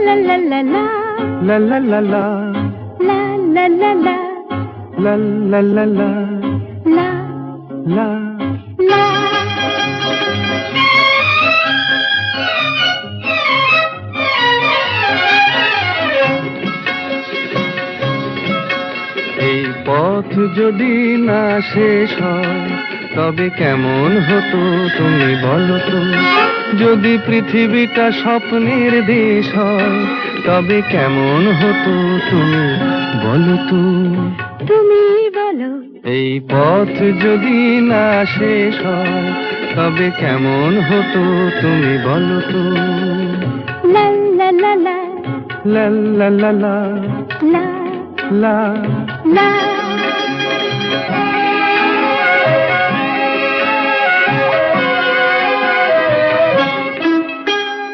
la la la la, la la la la, la la la la, la la. la। এই পথ যদি না শেষ হয় তবে কেমন হতো তুমি বলো তো। যদি পৃথিবীটা স্বপ্নের দেশ হয় তবে কেমন হতো তুমি বলো তো। তুমি বলো। এই পথ যদি না শেষ হয় তবে কেমন হতো তুমি বলো তো। লা লা লা লা, লা লা লা লা, লা লা লা।